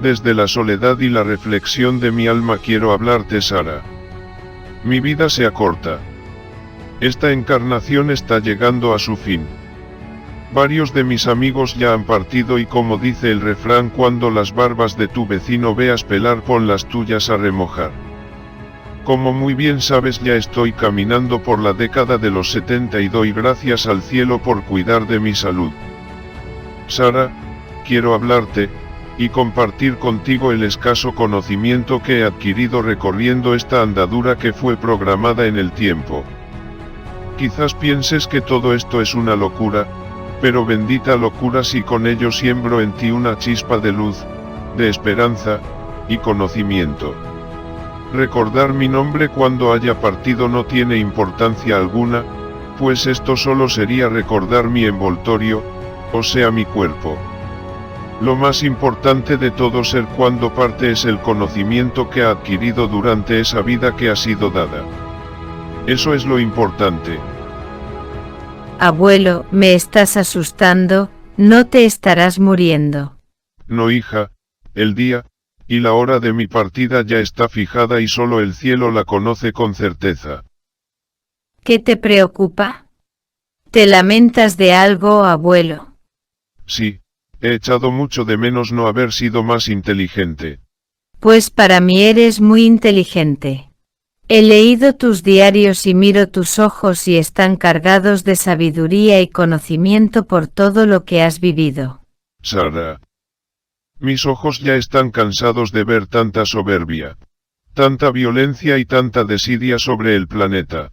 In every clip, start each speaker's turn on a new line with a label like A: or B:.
A: Desde la soledad y la reflexión de mi alma quiero hablarte, Sara. Mi vida se acorta. Esta encarnación está llegando a su fin. Varios de mis amigos ya han partido y, como dice el refrán, cuando las barbas de tu vecino veas pelar, pon las tuyas a remojar. Como muy bien sabes, ya estoy caminando por la década de los 70 y doy gracias al cielo por cuidar de mi salud. Sara, quiero hablarte y compartir contigo el escaso conocimiento que he adquirido recorriendo esta andadura que fue programada en el tiempo. Quizás pienses que todo esto es una locura, pero bendita locura si con ello siembro en ti una chispa de luz, de esperanza y conocimiento. Recordar mi nombre cuando haya partido no tiene importancia alguna, pues esto solo sería recordar mi envoltorio, o sea, mi cuerpo. Lo más importante de todo ser cuando parte es el conocimiento que ha adquirido durante esa vida que ha sido dada. Eso es lo importante.
B: Abuelo, me estás asustando, no te estarás muriendo.
A: No, hija, el día y la hora de mi partida ya está fijada y solo el cielo la conoce con certeza.
B: ¿Qué te preocupa? ¿Te lamentas de algo, abuelo?
A: Sí, he echado mucho de menos no haber sido más inteligente.
B: Pues para mí eres muy inteligente. He leído tus diarios y miro tus ojos y están cargados de sabiduría y conocimiento por todo lo que has vivido.
A: Sara. Mis ojos ya están cansados de ver tanta soberbia, tanta violencia y tanta desidia sobre el planeta.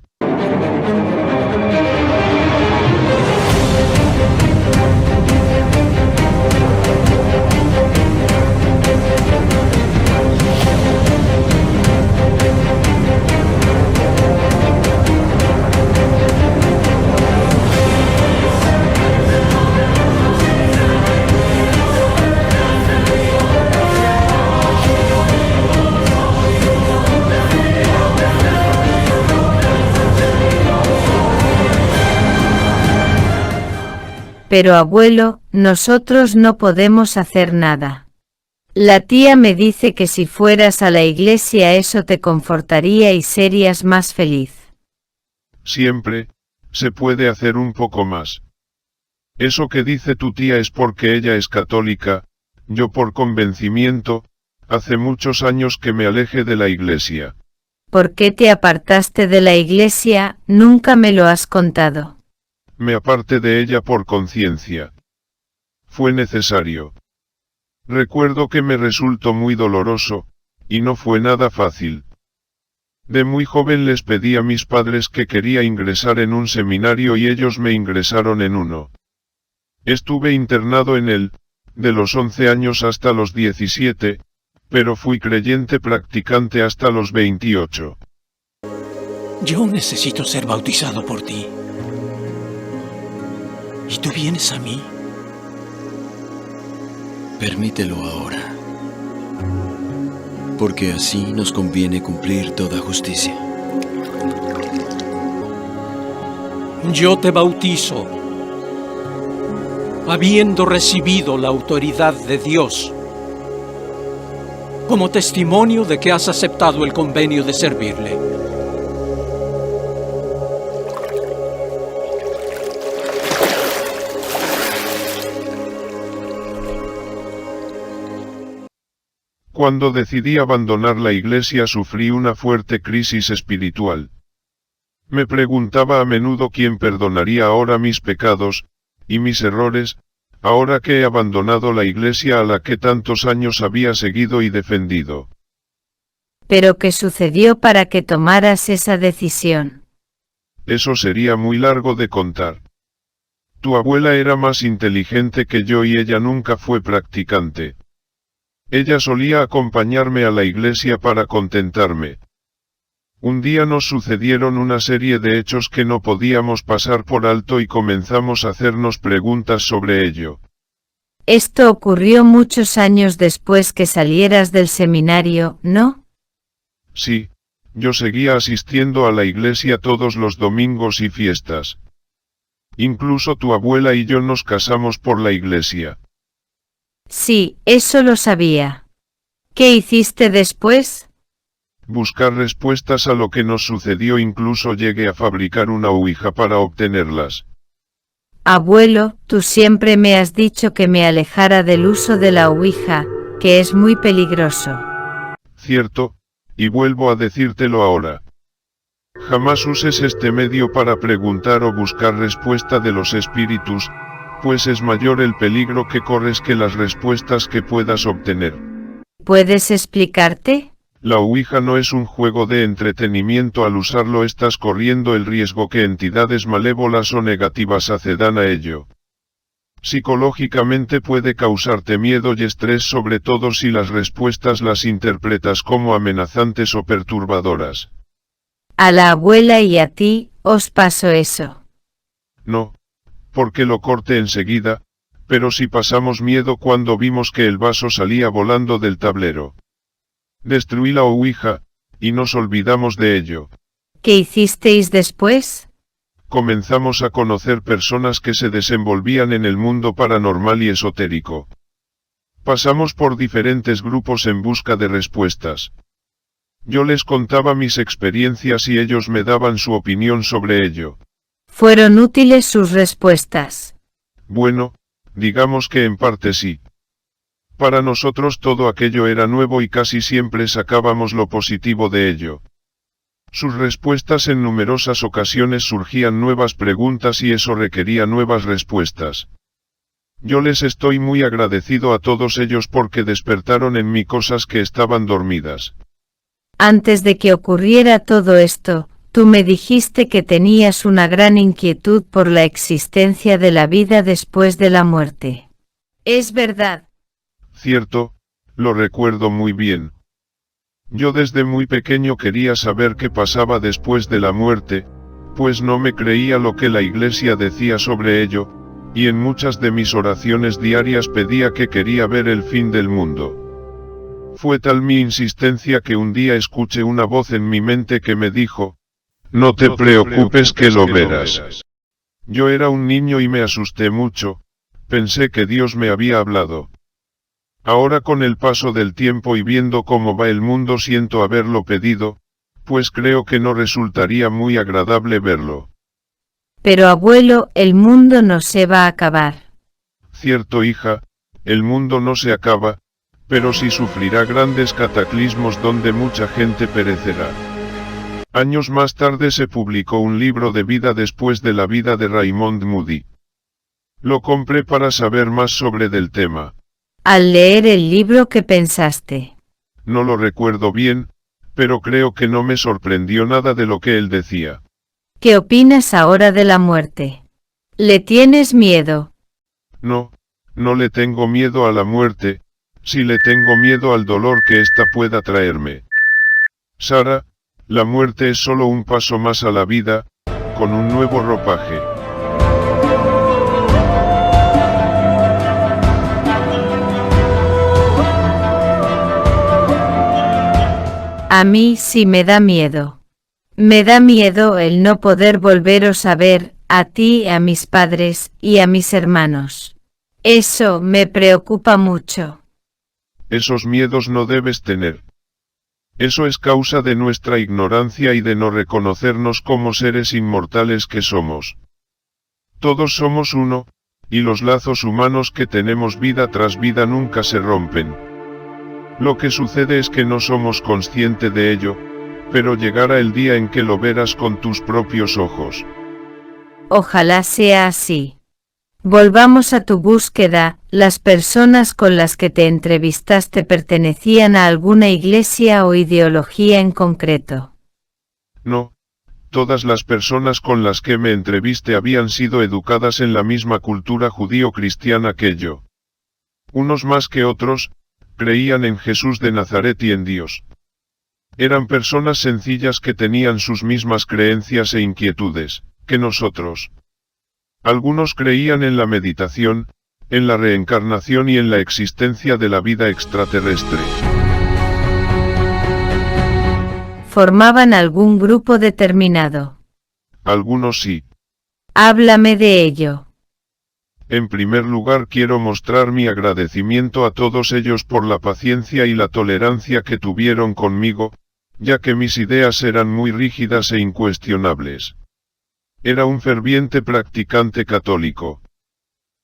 B: Pero abuelo, nosotros no podemos hacer nada. La tía me dice que si fueras a la iglesia eso te confortaría y serías más feliz.
A: Siempre se puede hacer un poco más. Eso que dice tu tía es porque ella es católica, yo por convencimiento, hace muchos años que me alejé de la iglesia.
B: ¿Por qué te apartaste de la iglesia? Nunca me lo has contado.
A: Me aparté de ella por conciencia. Fue necesario. Recuerdo que me resultó muy doloroso, y no fue nada fácil. De muy joven les pedí a mis padres que quería ingresar en un seminario y ellos me ingresaron en uno. Estuve internado en él, de los 11 años hasta los 17, pero fui creyente practicante hasta los 28.
C: Yo necesito ser bautizado por ti. ¿Y tú vienes a mí?
D: Permítelo ahora, porque así nos conviene cumplir toda justicia.
C: Yo te bautizo, habiendo recibido la autoridad de Dios, como testimonio de que has aceptado el convenio de servirle.
A: Cuando decidí abandonar la iglesia sufrí una fuerte crisis espiritual. Me preguntaba a menudo quién perdonaría ahora mis pecados y mis errores, ahora que he abandonado la iglesia a la que tantos años había seguido y defendido.
B: ¿Pero qué sucedió para que tomaras esa decisión?
A: Eso sería muy largo de contar. Tu abuela era más inteligente que yo y ella nunca fue practicante. Ella solía acompañarme a la iglesia para contentarme. Un día nos sucedieron una serie de hechos que no podíamos pasar por alto y comenzamos a hacernos preguntas sobre ello.
B: Esto ocurrió muchos años después que salieras del seminario, ¿no?
A: Sí, yo seguía asistiendo a la iglesia todos los domingos y fiestas. Incluso tu abuela y yo nos casamos por la iglesia.
B: Sí, eso lo sabía. ¿Qué hiciste después?
A: Buscar respuestas a lo que nos sucedió, incluso llegué a fabricar una ouija para obtenerlas.
B: Abuelo, tú siempre me has dicho que me alejara del uso de la ouija, que es muy peligroso.
A: Cierto, y vuelvo a decírtelo ahora. Jamás uses este medio para preguntar o buscar respuesta de los espíritus, pues es mayor el peligro que corres que las respuestas que puedas obtener.
B: ¿Puedes explicarte?
A: La ouija no es un juego de entretenimiento. Al usarlo estás corriendo el riesgo que entidades malévolas o negativas accedan a ello. Psicológicamente puede causarte miedo y estrés, sobre todo si las respuestas las interpretas como amenazantes o perturbadoras.
B: A la abuela y a ti, os pasó eso.
A: No, porque lo corté enseguida, pero sí pasamos miedo cuando vimos que el vaso salía volando del tablero. Destruí la ouija, y nos olvidamos de ello.
B: ¿Qué hicisteis después?
A: Comenzamos a conocer personas que se desenvolvían en el mundo paranormal y esotérico. Pasamos por diferentes grupos en busca de respuestas. Yo les contaba mis experiencias y ellos me daban su opinión sobre ello.
B: ¿Fueron útiles sus respuestas?
A: Bueno, digamos que en parte sí. Para nosotros todo aquello era nuevo y casi siempre sacábamos lo positivo de ello. Sus respuestas en numerosas ocasiones surgían nuevas preguntas y eso requería nuevas respuestas. Yo les estoy muy agradecido a todos ellos porque despertaron en mí cosas que estaban dormidas.
B: Antes de que ocurriera todo esto, tú me dijiste que tenías una gran inquietud por la existencia de la vida después de la muerte. ¿Es verdad?
A: Cierto, lo recuerdo muy bien. Yo desde muy pequeño quería saber qué pasaba después de la muerte, pues no me creía lo que la Iglesia decía sobre ello, y en muchas de mis oraciones diarias pedía que quería ver el fin del mundo. Fue tal mi insistencia que un día escuché una voz en mi mente que me dijo: "No te preocupes que lo verás". Yo era un niño y me asusté mucho, pensé que Dios me había hablado. Ahora, con el paso del tiempo y viendo cómo va el mundo, siento haberlo pedido, pues creo que no resultaría muy agradable verlo.
B: Pero abuelo, el mundo no se va a acabar.
A: Cierto, hija, el mundo no se acaba, pero sí sufrirá grandes cataclismos donde mucha gente perecerá. Años más tarde se publicó un libro de vida después de la vida de Raymond Moody. Lo compré para saber más sobre del tema.
B: Al leer el libro, ¿qué pensaste?
A: No lo recuerdo bien, pero creo que no me sorprendió nada de lo que él decía.
B: ¿Qué opinas ahora de la muerte? ¿Le tienes miedo?
A: No, no le tengo miedo a la muerte, sí le tengo miedo al dolor que ésta pueda traerme. Sara, la muerte es solo un paso más a la vida, con un nuevo ropaje.
B: A mí sí me da miedo. Me da miedo el no poder volveros a ver, a ti, a mis padres, y a mis hermanos. Eso me preocupa mucho.
A: Esos miedos no debes tener. Eso es causa de nuestra ignorancia y de no reconocernos como seres inmortales que somos. Todos somos uno, y los lazos humanos que tenemos vida tras vida nunca se rompen. Lo que sucede es que no somos conscientes de ello, pero llegará el día en que lo verás con tus propios ojos.
B: Ojalá sea así. Volvamos a tu búsqueda. ¿Las personas con las que te entrevistaste pertenecían a alguna iglesia o ideología en concreto?
A: No, todas las personas con las que me entrevisté habían sido educadas en la misma cultura judío-cristiana que yo. Unos más que otros, creían en Jesús de Nazaret y en Dios. Eran personas sencillas que tenían sus mismas creencias e inquietudes que nosotros. Algunos creían en la meditación, en la reencarnación y en la existencia de la vida extraterrestre.
B: ¿Formaban algún grupo determinado?
A: Algunos sí.
B: Háblame de ello.
A: En primer lugar quiero mostrar mi agradecimiento a todos ellos por la paciencia y la tolerancia que tuvieron conmigo, ya que mis ideas eran muy rígidas e incuestionables. Era un ferviente practicante católico.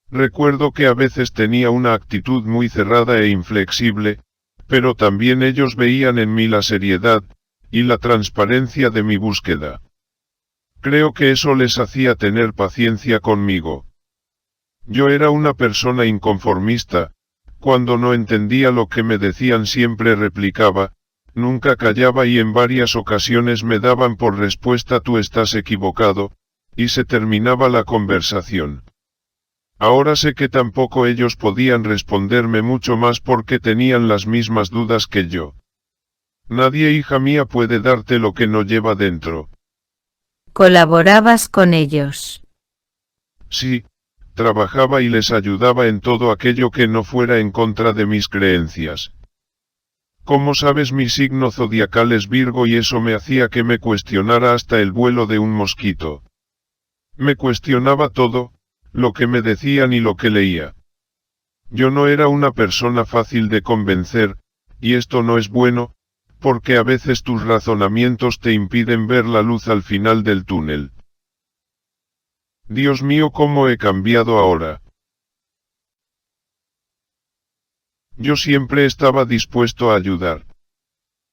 A: Recuerdo que a veces tenía una actitud muy cerrada e inflexible, pero también ellos veían en mí la seriedad y la transparencia de mi búsqueda. Creo que eso les hacía tener paciencia conmigo. Yo era una persona inconformista, cuando no entendía lo que me decían siempre replicaba, nunca callaba y en varias ocasiones me daban por respuesta tú estás equivocado, y se terminaba la conversación. Ahora sé que tampoco ellos podían responderme mucho más porque tenían las mismas dudas que yo. Nadie, hija mía, puede darte lo que no lleva dentro.
B: ¿Colaborabas con ellos?
A: Sí, trabajaba y les ayudaba en todo aquello que no fuera en contra de mis creencias. Como sabes, mi signo zodiacal es Virgo y eso me hacía que me cuestionara hasta el vuelo de un mosquito. Me cuestionaba todo, lo que me decían y lo que leía. Yo no era una persona fácil de convencer, y esto no es bueno, porque a veces tus razonamientos te impiden ver la luz al final del túnel. Dios mío, cómo he cambiado ahora. Yo siempre estaba dispuesto a ayudar.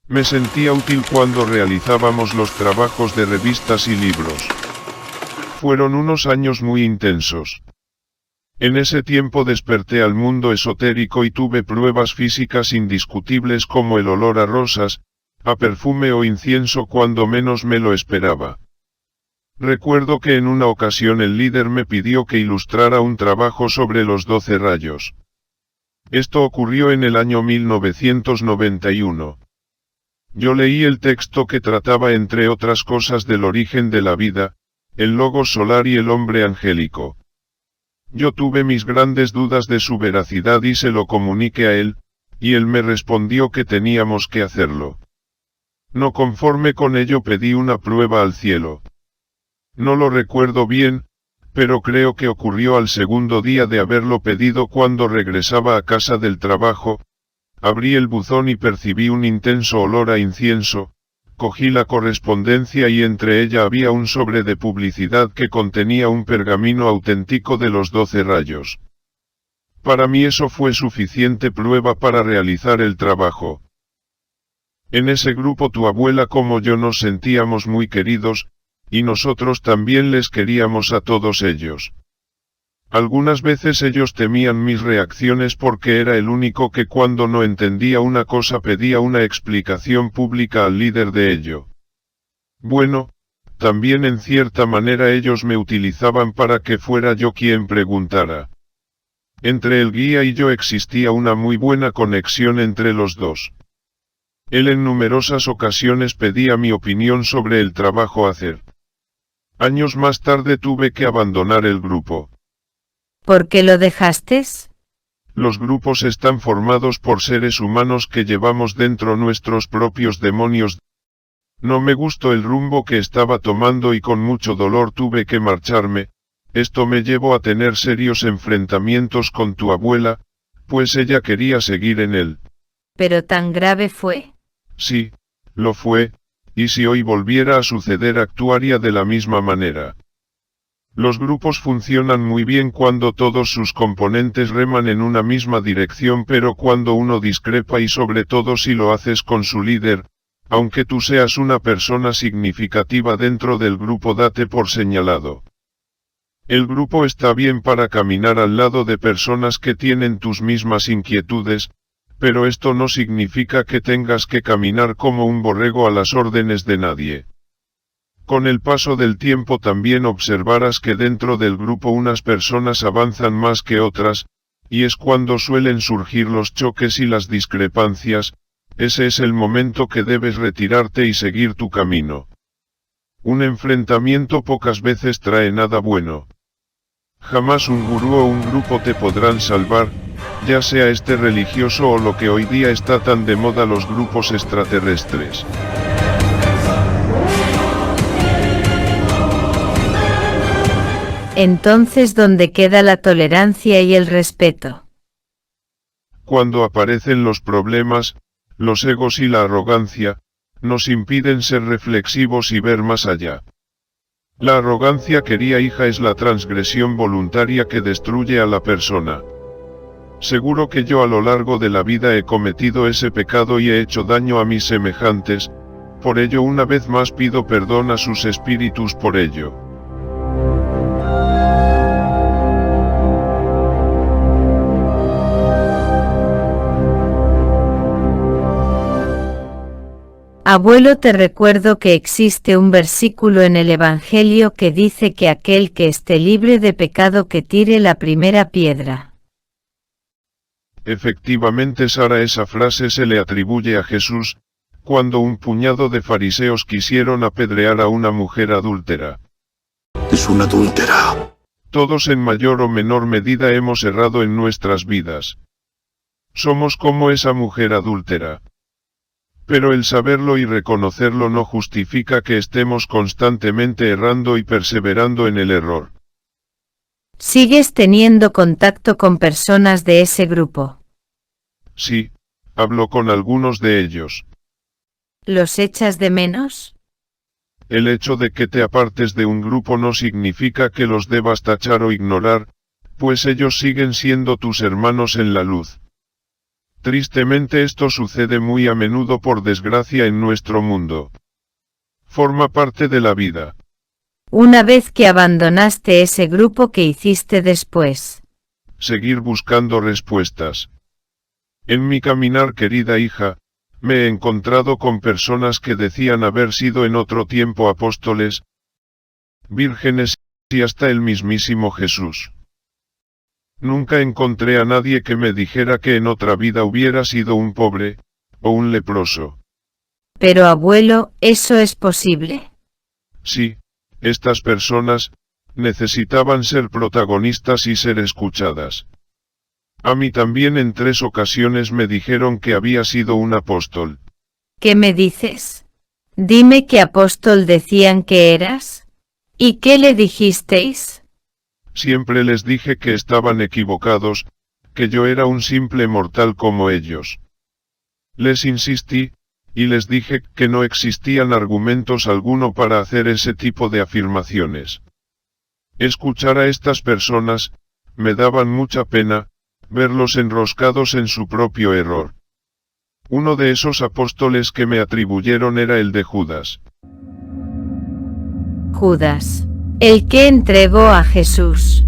A: Me sentía útil cuando realizábamos los trabajos de revistas y libros. Fueron unos años muy intensos. En ese tiempo desperté al mundo esotérico y tuve pruebas físicas indiscutibles como el olor a rosas, a perfume o incienso cuando menos me lo esperaba. Recuerdo que en una ocasión el líder me pidió que ilustrara un trabajo sobre los 12 rayos. Esto ocurrió en el año 1991. Yo leí el texto que trataba entre otras cosas del origen de la vida, el logos solar y el hombre angélico. Yo tuve mis grandes dudas de su veracidad y se lo comuniqué a él, y él me respondió que teníamos que hacerlo. No conforme con ello pedí una prueba al cielo. No lo recuerdo bien, pero creo que ocurrió al segundo día de haberlo pedido cuando regresaba a casa del trabajo. Abrí el buzón y percibí un intenso olor a incienso. Cogí la correspondencia y entre ella había un sobre de publicidad que contenía un pergamino auténtico de los 12 rayos. Para mí eso fue suficiente prueba para realizar el trabajo. En ese grupo tu abuela como yo nos sentíamos muy queridos, y nosotros también les queríamos a todos ellos. Algunas veces ellos temían mis reacciones porque era el único que cuando no entendía una cosa pedía una explicación pública al líder de ello. Bueno, también en cierta manera ellos me utilizaban para que fuera yo quien preguntara. Entre el guía y yo existía una muy buena conexión entre los dos. Él en numerosas ocasiones pedía mi opinión sobre el trabajo a hacer. Años más tarde tuve que abandonar el grupo.
B: ¿Por qué lo dejaste?
A: Los grupos están formados por seres humanos que llevamos dentro nuestros propios demonios. No me gustó el rumbo que estaba tomando y con mucho dolor tuve que marcharme. Esto me llevó a tener serios enfrentamientos con tu abuela, pues ella quería seguir en él.
B: ¿Pero tan grave fue?
A: Sí, lo fue, y si hoy volviera a suceder actuaría de la misma manera. Los grupos funcionan muy bien cuando todos sus componentes reman en una misma dirección, pero cuando uno discrepa y sobre todo si lo haces con su líder, aunque tú seas una persona significativa dentro del grupo, date por señalado. El grupo está bien para caminar al lado de personas que tienen tus mismas inquietudes, pero esto no significa que tengas que caminar como un borrego a las órdenes de nadie. Con el paso del tiempo también observarás que dentro del grupo unas personas avanzan más que otras, y es cuando suelen surgir los choques y las discrepancias. Ese es el momento que debes retirarte y seguir tu camino. Un enfrentamiento pocas veces trae nada bueno. Jamás un gurú o un grupo te podrán salvar, ya sea este religioso o lo que hoy día está tan de moda, los grupos extraterrestres.
B: Entonces, ¿dónde queda la tolerancia y el respeto?
A: Cuando aparecen los problemas, los egos y la arrogancia, nos impiden ser reflexivos y ver más allá. La arrogancia, querida hija, es la transgresión voluntaria que destruye a la persona. Seguro que yo a lo largo de la vida he cometido ese pecado y he hecho daño a mis semejantes, por ello una vez más pido perdón a sus espíritus por ello.
B: Abuelo, te recuerdo que existe un versículo en el Evangelio que dice que aquel que esté libre de pecado que tire la primera piedra.
A: Efectivamente, Sara, esa frase se le atribuye a Jesús, cuando un puñado de fariseos quisieron apedrear a una mujer adúltera.
E: Es una adúltera.
A: Todos en mayor o menor medida hemos errado en nuestras vidas. Somos como esa mujer adúltera. Pero el saberlo y reconocerlo no justifica que estemos constantemente errando y perseverando en el error.
B: ¿Sigues teniendo contacto con personas de ese grupo?
A: Sí, hablo con algunos de ellos.
B: ¿Los echas de menos?
A: El hecho de que te apartes de un grupo no significa que los debas tachar o ignorar, pues ellos siguen siendo tus hermanos en la luz. Tristemente esto sucede muy a menudo, por desgracia, en nuestro mundo. Forma parte de la vida.
B: Una vez que abandonaste ese grupo, ¿qué hiciste después?
A: Seguir buscando respuestas. En mi caminar, querida hija, me he encontrado con personas que decían haber sido en otro tiempo apóstoles, vírgenes y hasta el mismísimo Jesús. Nunca encontré a nadie que me dijera que en otra vida hubiera sido un pobre, o un leproso.
B: Pero abuelo, ¿eso es posible?
A: Sí, estas personas necesitaban ser protagonistas y ser escuchadas. A mí también en 3 ocasiones me dijeron que había sido un apóstol.
B: ¿Qué me dices? Dime qué apóstol decían que eras. ¿Y qué le dijisteis?
A: Siempre les dije que estaban equivocados, que yo era un simple mortal como ellos. Les insistí, y les dije que no existían argumentos alguno para hacer ese tipo de afirmaciones. Escuchar a estas personas, me daban mucha pena, verlos enroscados en su propio error. Uno de esos apóstoles que me atribuyeron era el de Judas.
B: Judas, el que entregó a Jesús.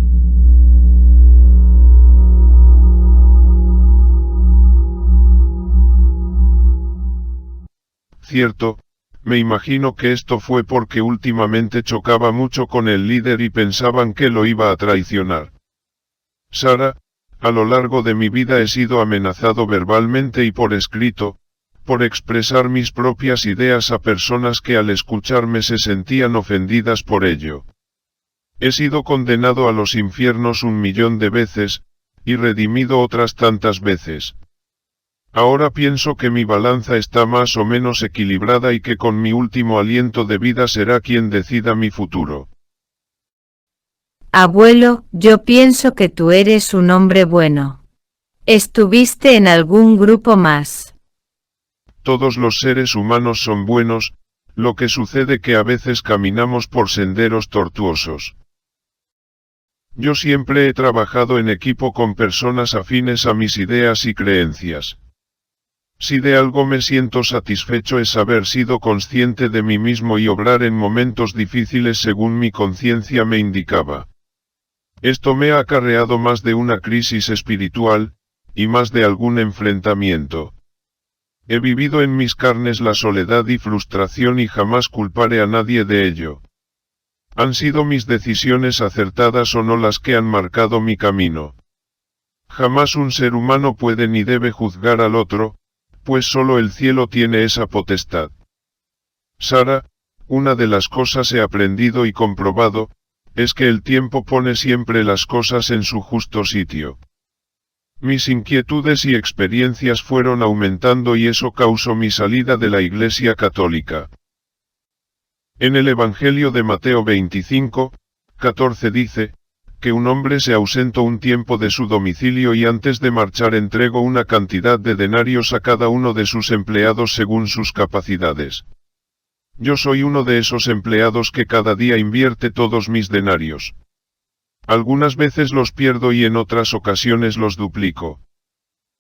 A: Cierto, me imagino que esto fue porque últimamente chocaba mucho con el líder y pensaban que lo iba a traicionar. Sara, a lo largo de mi vida he sido amenazado verbalmente y por escrito, por expresar mis propias ideas a personas que al escucharme se sentían ofendidas por ello. He sido condenado a los infiernos 1.000.000 de veces, y redimido otras tantas veces. Ahora pienso que mi balanza está más o menos equilibrada y que con mi último aliento de vida será quien decida mi futuro.
B: Abuelo, yo pienso que tú eres un hombre bueno. ¿Estuviste en algún grupo más?
A: Todos los seres humanos son buenos, lo que sucede que a veces caminamos por senderos tortuosos. Yo siempre he trabajado en equipo con personas afines a mis ideas y creencias. Si de algo me siento satisfecho es haber sido consciente de mí mismo y obrar en momentos difíciles según mi conciencia me indicaba. Esto me ha acarreado más de una crisis espiritual, y más de algún enfrentamiento. He vivido en mis carnes la soledad y frustración y jamás culparé a nadie de ello. Han sido mis decisiones acertadas o no las que han marcado mi camino. Jamás un ser humano puede ni debe juzgar al otro, pues solo el cielo tiene esa potestad. Sara, una de las cosas he aprendido y comprobado, es que el tiempo pone siempre las cosas en su justo sitio. Mis inquietudes y experiencias fueron aumentando y eso causó mi salida de la Iglesia Católica. En el Evangelio de Mateo 25, 14 dice, que un hombre se ausentó un tiempo de su domicilio y antes de marchar entregó una cantidad de denarios a cada uno de sus empleados según sus capacidades. Yo soy uno de esos empleados que cada día invierte todos mis denarios. Algunas veces los pierdo y en otras ocasiones los duplico.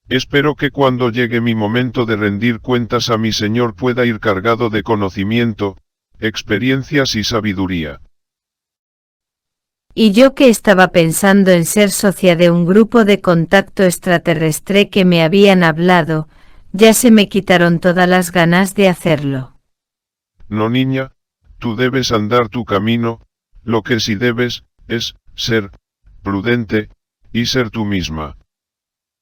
A: Espero que cuando llegue mi momento de rendir cuentas a mi Señor pueda ir cargado de conocimiento, experiencias y sabiduría.
B: Y yo que estaba pensando en ser socia de un grupo de contacto extraterrestre que me habían hablado, ya se me quitaron todas las ganas de hacerlo.
A: No, niña, tú debes andar tu camino, lo que sí debes, es ser prudente, y ser tú misma.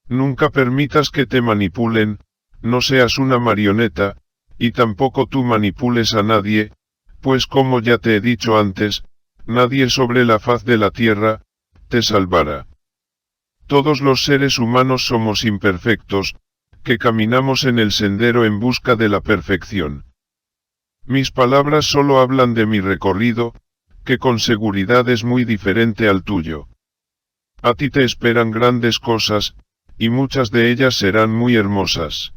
A: Nunca permitas que te manipulen, no seas una marioneta, y tampoco tú manipules a nadie, pues como ya te he dicho antes, nadie sobre la faz de la tierra te salvará. Todos los seres humanos somos imperfectos, que caminamos en el sendero en busca de la perfección. Mis palabras solo hablan de mi recorrido, que con seguridad es muy diferente al tuyo. A ti te esperan grandes cosas, y muchas de ellas serán muy hermosas.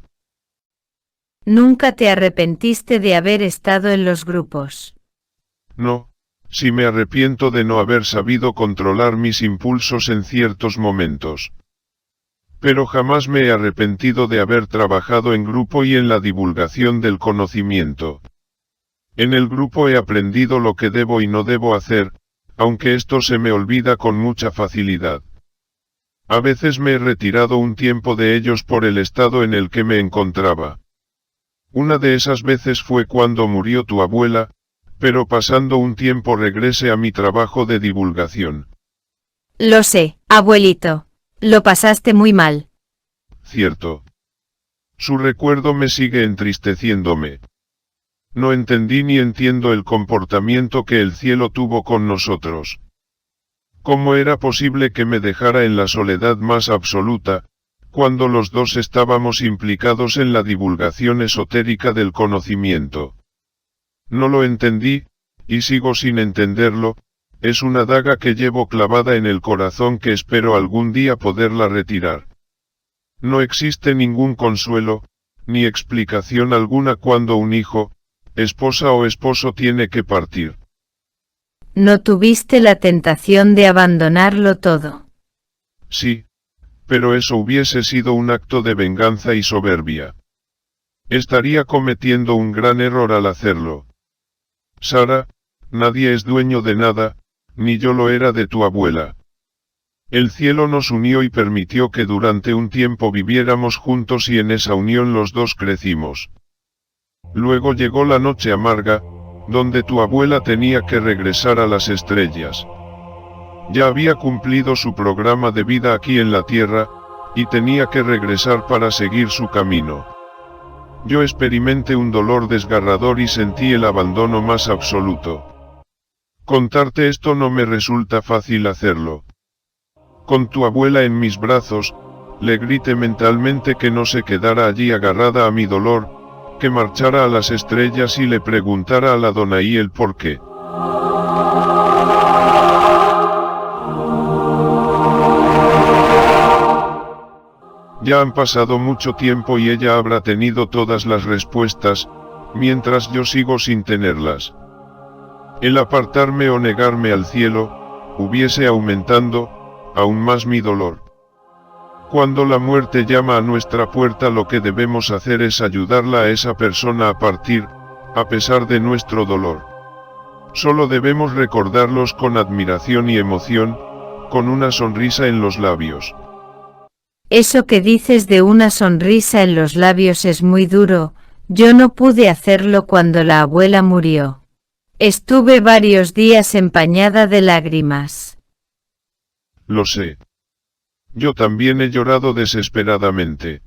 B: ¿Nunca te arrepentiste de haber estado en los grupos?
A: No, sí me arrepiento de no haber sabido controlar mis impulsos en ciertos momentos. Pero jamás me he arrepentido de haber trabajado en grupo y en la divulgación del conocimiento. En el grupo he aprendido lo que debo y no debo hacer, aunque esto se me olvida con mucha facilidad. A veces me he retirado un tiempo de ellos por el estado en el que me encontraba. Una de esas veces fue cuando murió tu abuela, pero pasando un tiempo regresé a mi trabajo de divulgación.
B: Lo sé, abuelito. Lo pasaste muy mal.
A: Cierto. Su recuerdo me sigue entristeciéndome. No entendí ni entiendo el comportamiento que el cielo tuvo con nosotros. ¿Cómo era posible que me dejara en la soledad más absoluta, cuando los dos estábamos implicados en la divulgación esotérica del conocimiento? No lo entendí, y sigo sin entenderlo, es una daga que llevo clavada en el corazón que espero algún día poderla retirar. No existe ningún consuelo, ni explicación alguna cuando un hijo, esposa o esposo tiene que partir.
B: ¿No tuviste la tentación de abandonarlo todo?
A: Sí, pero eso hubiese sido un acto de venganza y soberbia. Estaría cometiendo un gran error al hacerlo. Sara, nadie es dueño de nada, ni yo lo era de tu abuela. El cielo nos unió y permitió que durante un tiempo viviéramos juntos y en esa unión los dos crecimos. Luego llegó la noche amarga, donde tu abuela tenía que regresar a las estrellas. Ya había cumplido su programa de vida aquí en la tierra, y tenía que regresar para seguir su camino. Yo experimenté un dolor desgarrador y sentí el abandono más absoluto. Contarte esto no me resulta fácil hacerlo. Con tu abuela en mis brazos, le grité mentalmente que no se quedara allí agarrada a mi dolor, que marchara a las estrellas y le preguntara a la Donaí el por qué. Ya han pasado mucho tiempo y ella habrá tenido todas las respuestas, mientras yo sigo sin tenerlas. El apartarme o negarme al cielo, hubiese aumentando, aún más mi dolor. Cuando la muerte llama a nuestra puerta, lo que debemos hacer es ayudarla a esa persona a partir, a pesar de nuestro dolor. Solo debemos recordarlos con admiración y emoción, con una sonrisa en los labios.
B: Eso que dices de una sonrisa en los labios es muy duro, yo no pude hacerlo cuando la abuela murió. Estuve varios días empañada de lágrimas.
A: Lo sé. Yo también he llorado desesperadamente.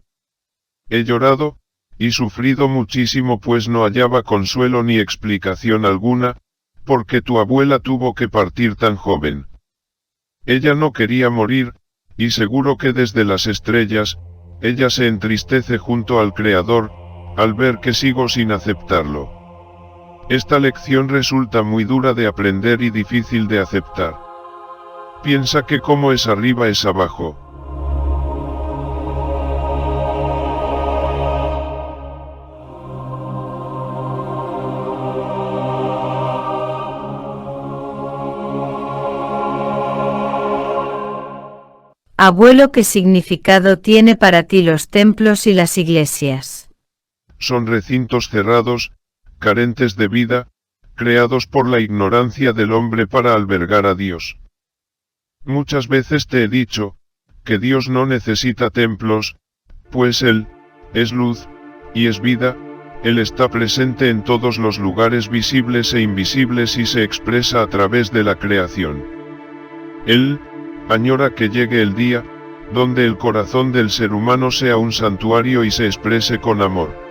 A: He llorado, y sufrido muchísimo pues no hallaba consuelo ni explicación alguna, porque tu abuela tuvo que partir tan joven. Ella no quería morir, y seguro que desde las estrellas, ella se entristece junto al Creador, al ver que sigo sin aceptarlo. Esta lección resulta muy dura de aprender y difícil de aceptar. Piensa que como es arriba es abajo.
B: Abuelo, ¿qué significado tiene para ti los templos y las iglesias?
A: Son recintos cerrados, carentes de vida, creados por la ignorancia del hombre para albergar a Dios. Muchas veces te he dicho, que Dios no necesita templos, pues Él, es luz, y es vida, Él está presente en todos los lugares visibles e invisibles y se expresa a través de la creación. Él, añora que llegue el día, donde el corazón del ser humano sea un santuario y se exprese con amor.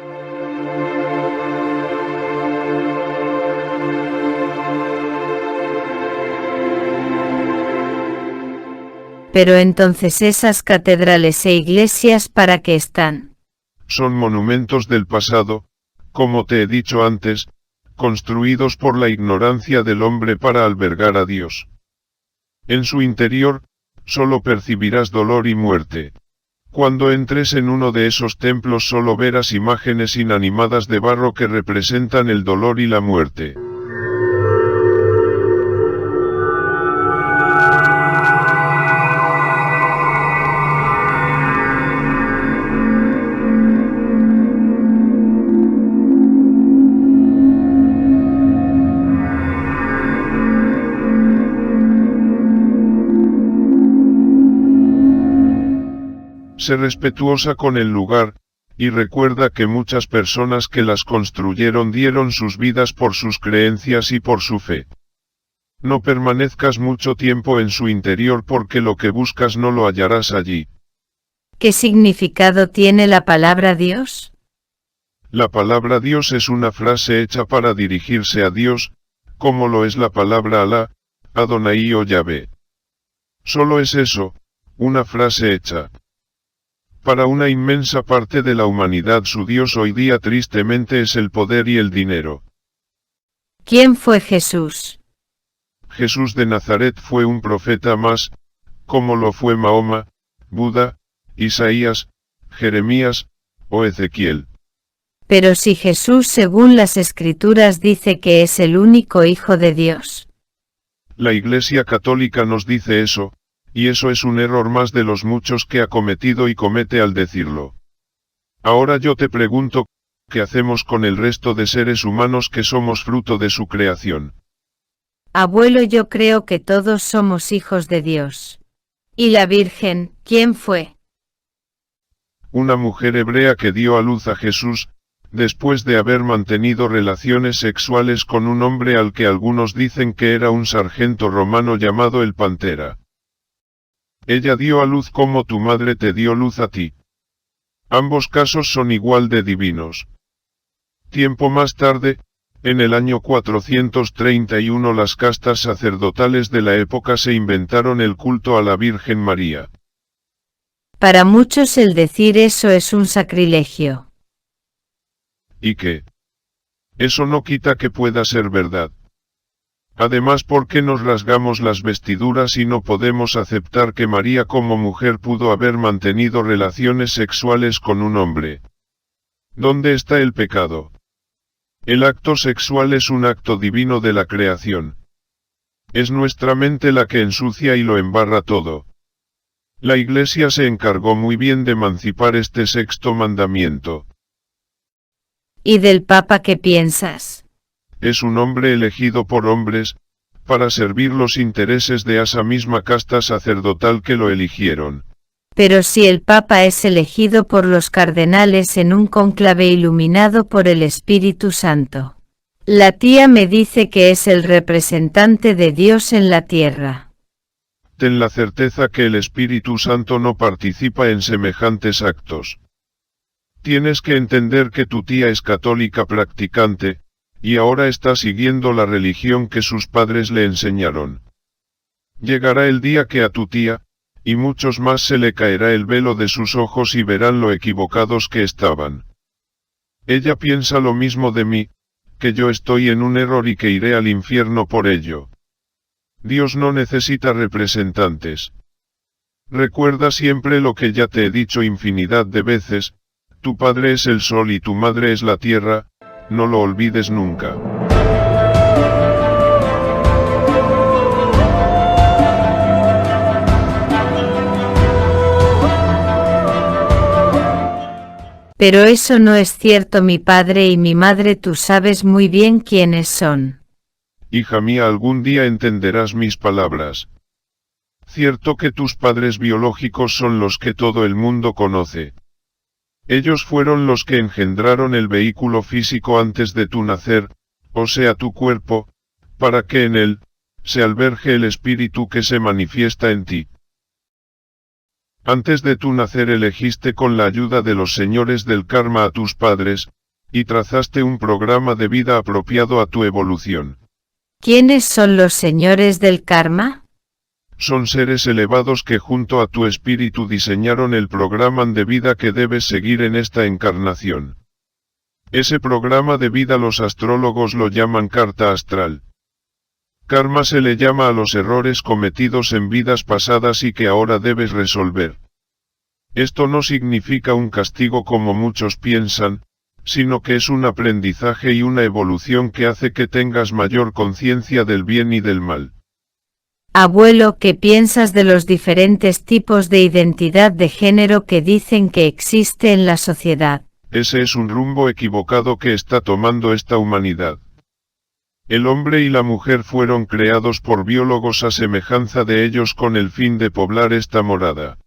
B: Pero entonces esas catedrales e iglesias, ¿para qué están?
A: Son monumentos del pasado, como te he dicho antes, construidos por la ignorancia del hombre para albergar a Dios. En su interior, solo percibirás dolor y muerte. Cuando entres en uno de esos templos solo verás imágenes inanimadas de barro que representan el dolor y la muerte. Sé respetuosa con el lugar, y recuerda que muchas personas que las construyeron dieron sus vidas por sus creencias y por su fe. No permanezcas mucho tiempo en su interior porque lo que buscas no lo hallarás allí.
B: ¿Qué significado tiene la palabra Dios?
A: La palabra Dios es una frase hecha para dirigirse a Dios, como lo es la palabra Alá, Adonai o Yahvé. Solo es eso, una frase hecha. Para una inmensa parte de la humanidad su Dios hoy día tristemente es el poder y el dinero.
B: ¿Quién fue Jesús?
A: Jesús de Nazaret fue un profeta más, como lo fue Mahoma, Buda, Isaías, Jeremías, o Ezequiel.
B: Pero si Jesús según las Escrituras dice que es el único Hijo de Dios.
A: La Iglesia Católica nos dice eso, y eso es un error más de los muchos que ha cometido y comete al decirlo. Ahora yo te pregunto, ¿qué hacemos con el resto de seres humanos que somos fruto de su creación?
B: Abuelo, yo creo que todos somos hijos de Dios. ¿Y la Virgen, quién fue?
A: Una mujer hebrea que dio a luz a Jesús, después de haber mantenido relaciones sexuales con un hombre al que algunos dicen que era un sargento romano llamado el Pantera. Ella dio a luz como tu madre te dio luz a ti. Ambos casos son igual de divinos. Tiempo más tarde, en el año 431 las castas sacerdotales de la época se inventaron el culto a la Virgen María.
B: Para muchos el decir eso es un sacrilegio.
A: ¿Y qué? Eso no quita que pueda ser verdad. Además, ¿por qué nos rasgamos las vestiduras y no podemos aceptar que María como mujer pudo haber mantenido relaciones sexuales con un hombre? ¿Dónde está el pecado? El acto sexual es un acto divino de la creación. Es nuestra mente la que ensucia y lo embarra todo. La Iglesia se encargó muy bien de emancipar este sexto mandamiento.
B: ¿Y del Papa qué piensas?
A: Es un hombre elegido por hombres, para servir los intereses de esa misma casta sacerdotal que lo eligieron.
B: Pero si el Papa es elegido por los cardenales en un cónclave iluminado por el Espíritu Santo. La tía me dice que es el representante de Dios en la tierra.
A: Ten la certeza que el Espíritu Santo no participa en semejantes actos. Tienes que entender que tu tía es católica practicante, y ahora está siguiendo la religión que sus padres le enseñaron. Llegará el día que a tu tía, y muchos más se le caerá el velo de sus ojos y verán lo equivocados que estaban. Ella piensa lo mismo de mí, que yo estoy en un error y que iré al infierno por ello. Dios no necesita representantes. Recuerda siempre lo que ya te he dicho infinidad de veces, tu padre es el sol y tu madre es la tierra, no lo olvides nunca.
B: Pero eso no es cierto, mi padre y mi madre, tú sabes muy bien quiénes son.
A: Hija mía, algún día entenderás mis palabras. Cierto que tus padres biológicos son los que todo el mundo conoce. Ellos fueron los que engendraron el vehículo físico antes de tu nacer, o sea tu cuerpo, para que en él se albergue el espíritu que se manifiesta en ti. Antes de tu nacer elegiste con la ayuda de los señores del karma a tus padres, y trazaste un programa de vida apropiado a tu evolución.
B: ¿Quiénes son los señores del karma?
A: Son seres elevados que junto a tu espíritu diseñaron el programa de vida que debes seguir en esta encarnación. Ese programa de vida los astrólogos lo llaman carta astral. Karma se le llama a los errores cometidos en vidas pasadas y que ahora debes resolver. Esto no significa un castigo como muchos piensan, sino que es un aprendizaje y una evolución que hace que tengas mayor conciencia del bien y del mal.
B: Abuelo, ¿qué piensas de los diferentes tipos de identidad de género que dicen que existe en la sociedad?
A: Ese es un rumbo equivocado que está tomando esta humanidad. El hombre y la mujer fueron creados por biólogos a semejanza de ellos con el fin de poblar esta morada.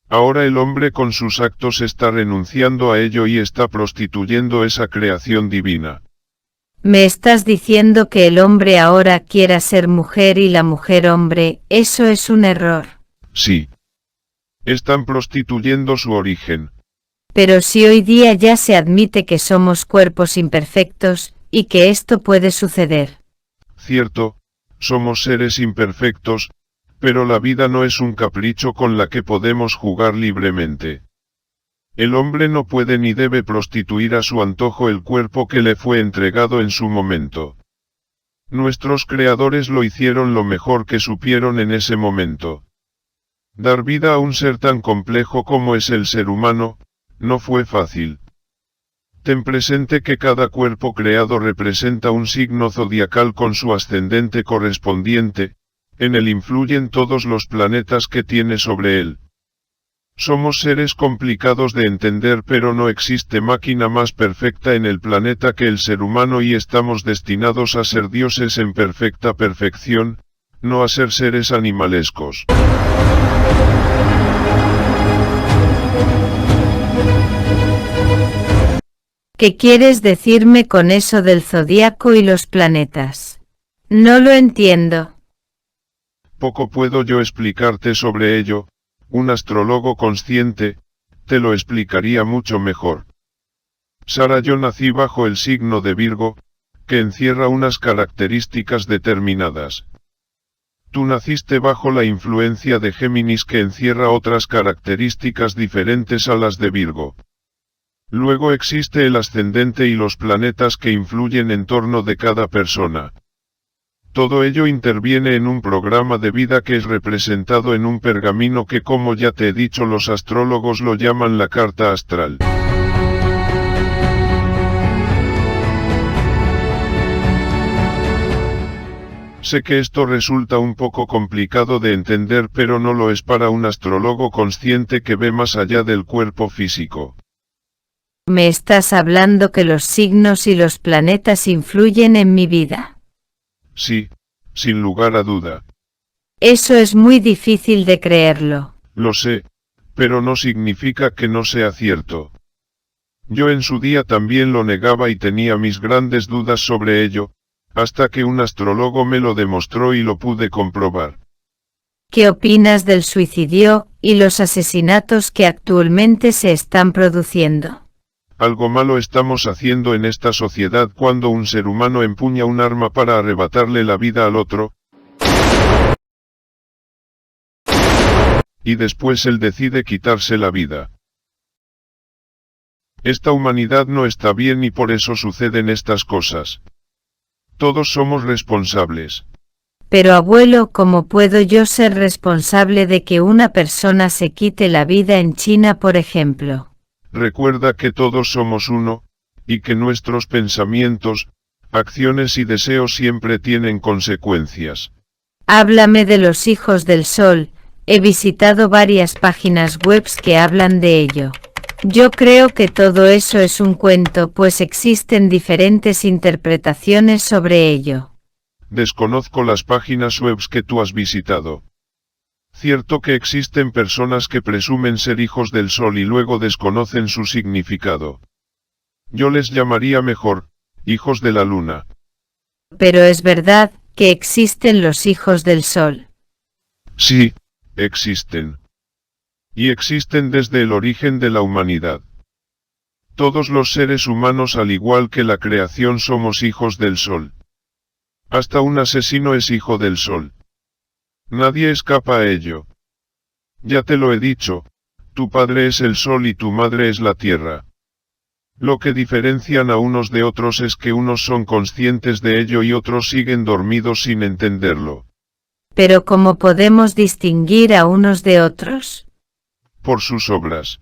A: Ahora el hombre con sus actos está renunciando a ello y está prostituyendo esa creación divina.
B: ¿Me estás diciendo que el hombre ahora quiera ser mujer y la mujer hombre? Eso es un error.
A: Sí. Están prostituyendo su origen.
B: Pero si hoy día ya se admite que somos cuerpos imperfectos, y que esto puede suceder.
A: Cierto, somos seres imperfectos, pero la vida no es un capricho con la que podemos jugar libremente. El hombre no puede ni debe prostituir a su antojo el cuerpo que le fue entregado en su momento. Nuestros creadores lo hicieron lo mejor que supieron en ese momento. Dar vida a un ser tan complejo como es el ser humano, no fue fácil. Ten presente que cada cuerpo creado representa un signo zodiacal con su ascendente correspondiente, en él influyen todos los planetas que tiene sobre él. Somos seres complicados de entender, pero no existe máquina más perfecta en el planeta que el ser humano y estamos destinados a ser dioses en perfecta perfección, no a ser seres animalescos.
B: ¿Qué quieres decirme con eso del zodiaco y los planetas? No lo entiendo.
A: Poco puedo yo explicarte sobre ello, un astrólogo consciente te lo explicaría mucho mejor. Sara, yo nací bajo el signo de Virgo, que encierra unas características determinadas. Tú naciste bajo la influencia de Géminis, que encierra otras características diferentes a las de Virgo. Luego existe el ascendente y los planetas que influyen en torno de cada persona. Todo ello interviene en un programa de vida que es representado en un pergamino que, como ya te he dicho, los astrólogos lo llaman la carta astral. Sé que esto resulta un poco complicado de entender, pero no lo es para un astrólogo consciente que ve más allá del cuerpo físico.
B: ¿Me estás hablando que los signos y los planetas influyen en mi vida?
A: Sí, sin lugar a duda.
B: Eso es muy difícil de creerlo.
A: Lo sé, pero no significa que no sea cierto. Yo en su día también lo negaba y tenía mis grandes dudas sobre ello, hasta que un astrólogo me lo demostró y lo pude comprobar.
B: ¿Qué opinas del suicidio y los asesinatos que actualmente se están produciendo?
A: Algo malo estamos haciendo en esta sociedad cuando un ser humano empuña un arma para arrebatarle la vida al otro, y después él decide quitarse la vida. Esta humanidad no está bien y por eso suceden estas cosas. Todos somos responsables.
B: Pero abuelo, ¿cómo puedo yo ser responsable de que una persona se quite la vida en China, por ejemplo?
A: Recuerda que todos somos uno, y que nuestros pensamientos, acciones y deseos siempre tienen consecuencias.
B: Háblame de los hijos del sol. He visitado varias páginas web que hablan de ello. Yo creo que todo eso es un cuento, pues existen diferentes interpretaciones sobre ello.
A: Desconozco las páginas web que tú has visitado. Cierto que existen personas que presumen ser hijos del sol y luego desconocen su significado. Yo les llamaría mejor, hijos de la luna.
B: Pero es verdad que existen los hijos del sol.
A: Sí, existen. Y existen desde el origen de la humanidad. Todos los seres humanos, al igual que la creación, somos hijos del sol. Hasta un asesino es hijo del sol. Nadie escapa a ello. Ya te lo he dicho, tu padre es el sol y tu madre es la tierra. Lo que diferencian a unos de otros es que unos son conscientes de ello y otros siguen dormidos sin entenderlo.
B: Pero ¿cómo podemos distinguir a unos de otros?
A: Por sus obras.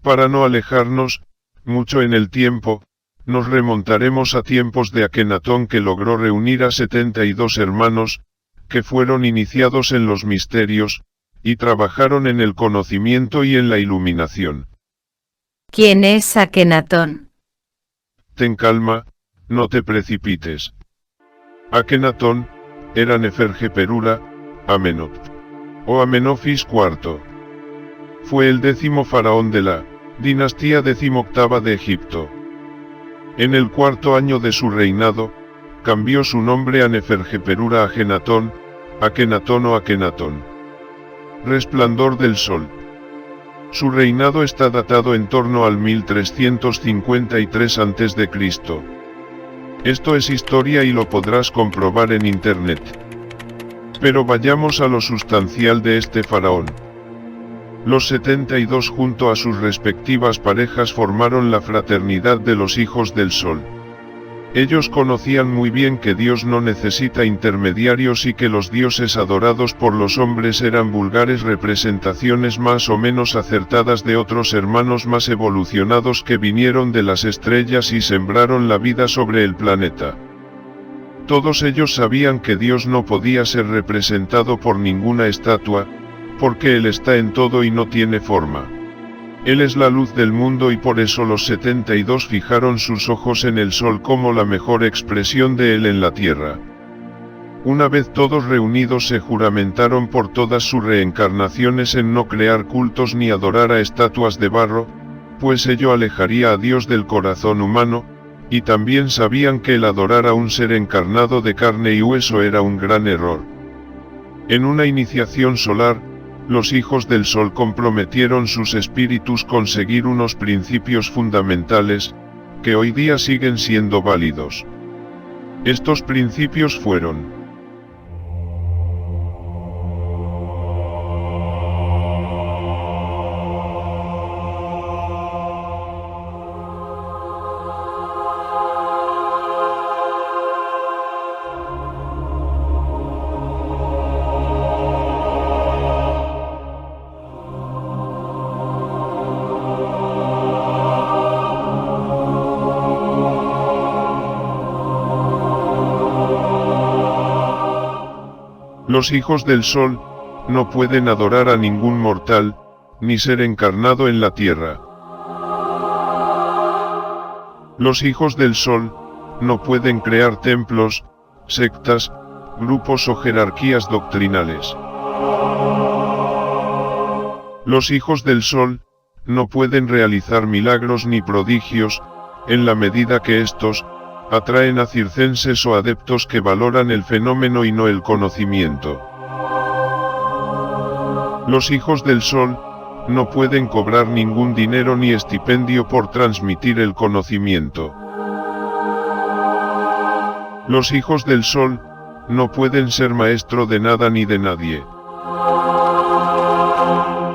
A: Para no alejarnos mucho en el tiempo, nos remontaremos a tiempos de Akenatón, que logró reunir a 72 hermanos, que fueron iniciados en los misterios, y trabajaron en el conocimiento y en la iluminación.
B: ¿Quién es Akenatón?
A: Ten calma, no te precipites. Akenatón era Neferjeperura, Amenhotep, o Amenofis IV. Fue el 10º faraón de la dinastía 18ª de Egipto. En el 4º año de su reinado, cambió su nombre a Neferjeperura Akenatón, Akenatón o Akenatón. Resplandor del sol. Su reinado está datado en torno al 1353 a.C. Esto es historia y lo podrás comprobar en internet. Pero vayamos a lo sustancial de este faraón. Los 72 junto a sus respectivas parejas formaron la fraternidad de los hijos del sol. Ellos conocían muy bien que Dios no necesita intermediarios y que los dioses adorados por los hombres eran vulgares representaciones más o menos acertadas de otros hermanos más evolucionados que vinieron de las estrellas y sembraron la vida sobre el planeta. Todos ellos sabían que Dios no podía ser representado por ninguna estatua, porque Él está en todo y no tiene forma. Él es la luz del mundo y por eso los 72 fijaron sus ojos en el sol como la mejor expresión de Él en la tierra. Una vez todos reunidos se juramentaron por todas sus reencarnaciones en no crear cultos ni adorar a estatuas de barro, pues ello alejaría a Dios del corazón humano, y también sabían que el adorar a un ser encarnado de carne y hueso era un gran error. En una iniciación solar, los hijos del sol comprometieron sus espíritus con seguir unos principios fundamentales, que hoy día siguen siendo válidos. Estos principios fueron: los hijos del sol no pueden adorar a ningún mortal, ni ser encarnado en la tierra. Los hijos del sol no pueden crear templos, sectas, grupos o jerarquías doctrinales. Los hijos del sol no pueden realizar milagros ni prodigios, en la medida que estos atraen a circenses o adeptos que valoran el fenómeno y no el conocimiento. Los hijos del sol no pueden cobrar ningún dinero ni estipendio por transmitir el conocimiento. Los hijos del sol no pueden ser maestro de nada ni de nadie.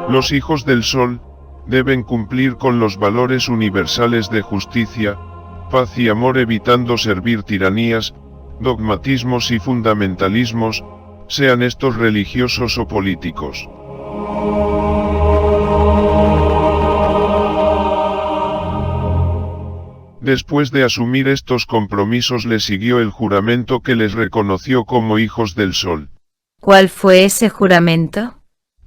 A: Los hijos del sol deben cumplir con los valores universales de justicia, paz y amor, evitando servir tiranías, dogmatismos y fundamentalismos, sean estos religiosos o políticos. Después de asumir estos compromisos le siguió el juramento que les reconoció como hijos del sol.
B: ¿Cuál fue ese juramento?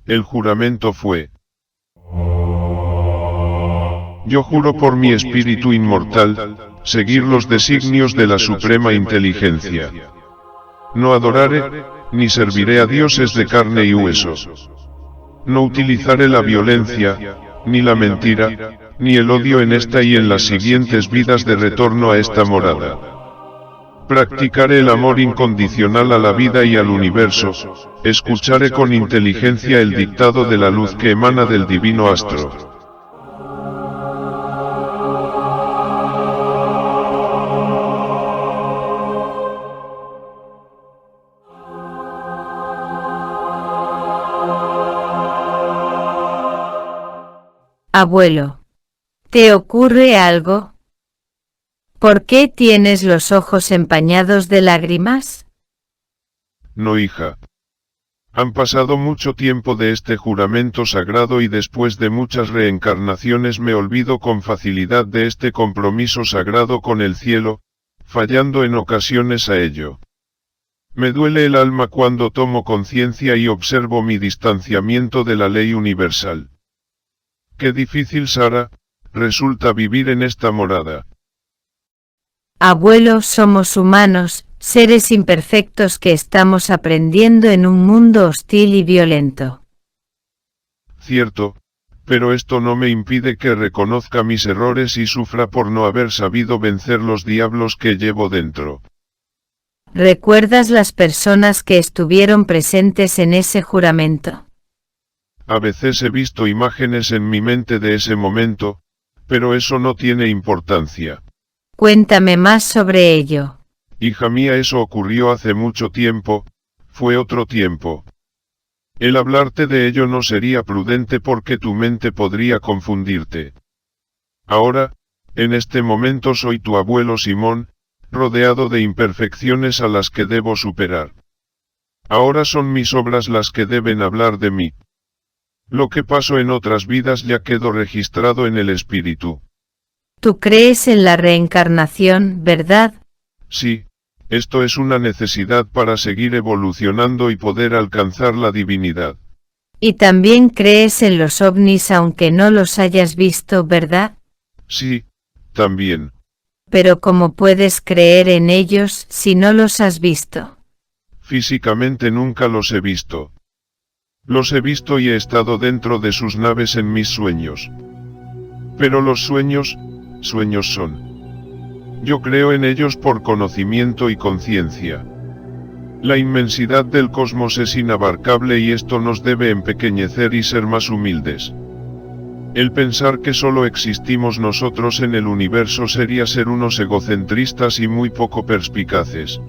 A: El juramento fue: yo juro por mi espíritu inmortal, seguir los designios de la suprema inteligencia. No adoraré, ni serviré a dioses de carne y hueso. No utilizaré la violencia, ni la mentira, ni el odio en esta y en las siguientes vidas de retorno a esta morada. Practicaré el amor incondicional a la vida y al universo, escucharé con inteligencia el dictado de la luz que emana del divino astro.
B: Abuelo, ¿te ocurre algo? ¿Por qué tienes los ojos empañados de lágrimas?
A: No, hija. Han pasado mucho tiempo de este juramento sagrado y después de muchas reencarnaciones me olvido con facilidad de este compromiso sagrado con el cielo, fallando en ocasiones a ello. Me duele el alma cuando tomo conciencia y observo mi distanciamiento de la ley universal. Qué difícil, Sara, resulta vivir en esta morada.
B: Abuelo, somos humanos, seres imperfectos que estamos aprendiendo en un mundo hostil y violento.
A: Cierto, pero esto no me impide que reconozca mis errores y sufra por no haber sabido vencer los diablos que llevo dentro.
B: ¿Recuerdas las personas que estuvieron presentes en ese juramento?
A: A veces he visto imágenes en mi mente de ese momento, pero eso no tiene importancia.
B: Cuéntame más sobre ello.
A: Hija mía, eso ocurrió hace mucho tiempo, fue otro tiempo. El hablarte de ello no sería prudente porque tu mente podría confundirte. Ahora, en este momento soy tu abuelo Simón, rodeado de imperfecciones a las que debo superar. Ahora son mis obras las que deben hablar de mí. Lo que pasó en otras vidas ya quedó registrado en el espíritu.
B: Tú crees en la reencarnación, ¿verdad?
A: Sí, esto es una necesidad para seguir evolucionando y poder alcanzar la divinidad.
B: Y también crees en los ovnis aunque no los hayas visto, ¿verdad?
A: Sí, también.
B: Pero ¿cómo puedes creer en ellos si no los has visto?
A: Físicamente nunca los he visto. Los he visto y he estado dentro de sus naves en mis sueños. Pero los sueños, sueños son. Yo creo en ellos por conocimiento y conciencia. La inmensidad del cosmos es inabarcable y esto nos debe empequeñecer y ser más humildes. El pensar que solo existimos nosotros en el universo sería ser unos egocentristas y muy poco perspicaces.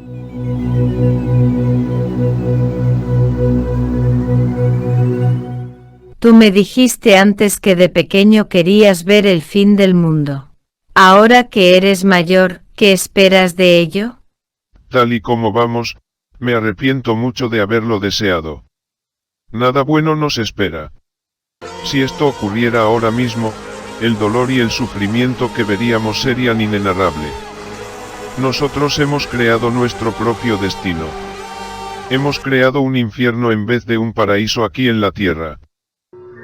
B: Tú me dijiste antes que de pequeño querías ver el fin del mundo. Ahora que eres mayor, ¿qué esperas de ello?
A: Tal y como vamos, me arrepiento mucho de haberlo deseado. Nada bueno nos espera. Si esto ocurriera ahora mismo, el dolor y el sufrimiento que veríamos serían inenarrable. Nosotros hemos creado nuestro propio destino. Hemos creado un infierno en vez de un paraíso aquí en la tierra.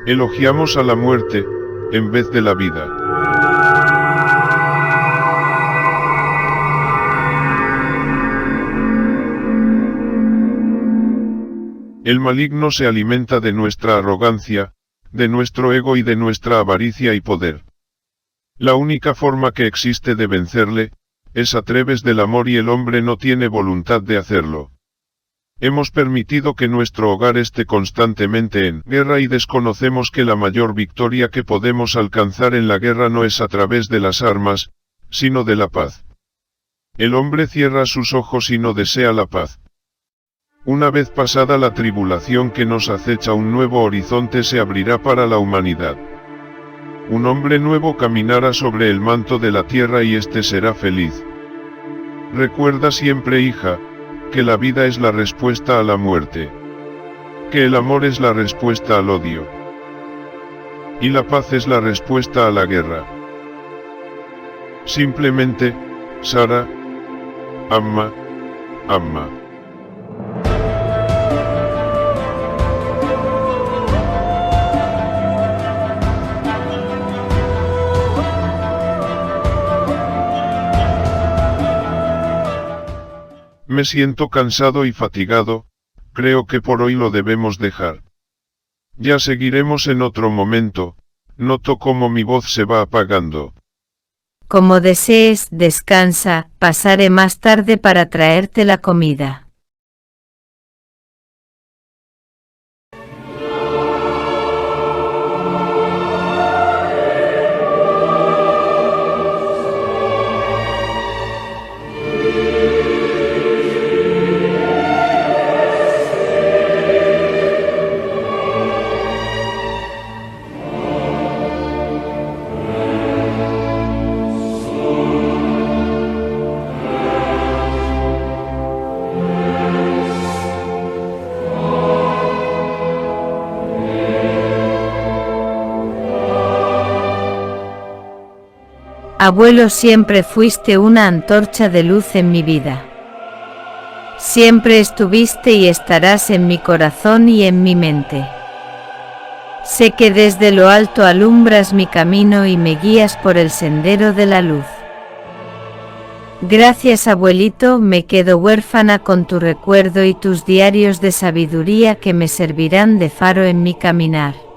A: Elogiamos a la muerte, en vez de la vida. El maligno se alimenta de nuestra arrogancia, de nuestro ego y de nuestra avaricia y poder. La única forma que existe de vencerle, es a través del amor y el hombre no tiene voluntad de hacerlo. Hemos permitido que nuestro hogar esté constantemente en guerra y desconocemos que la mayor victoria que podemos alcanzar en la guerra no es a través de las armas, sino de la paz. El hombre cierra sus ojos y no desea la paz. Una vez pasada la tribulación que nos acecha, un nuevo horizonte se abrirá para la humanidad. un hombre nuevo caminará sobre el manto de la tierra y éste será feliz. Recuerda siempre, hija, que la vida es la respuesta a la muerte. Que el amor es la respuesta al odio. Y la paz es la respuesta a la guerra. Simplemente, Sara, Amma, Amma. Me siento cansado y fatigado, creo que por hoy lo debemos dejar. Ya seguiremos en otro momento, noto cómo mi voz se va apagando.
B: Como desees, descansa, pasaré más tarde para traerte la comida. Abuelo, siempre fuiste una antorcha de luz en mi vida. Siempre estuviste y estarás en mi corazón y en mi mente. Sé que desde lo alto alumbras mi camino y me guías por el sendero de la luz. Gracias, abuelito, me quedo huérfana con tu recuerdo y tus diarios de sabiduría que me servirán de faro en mi caminar.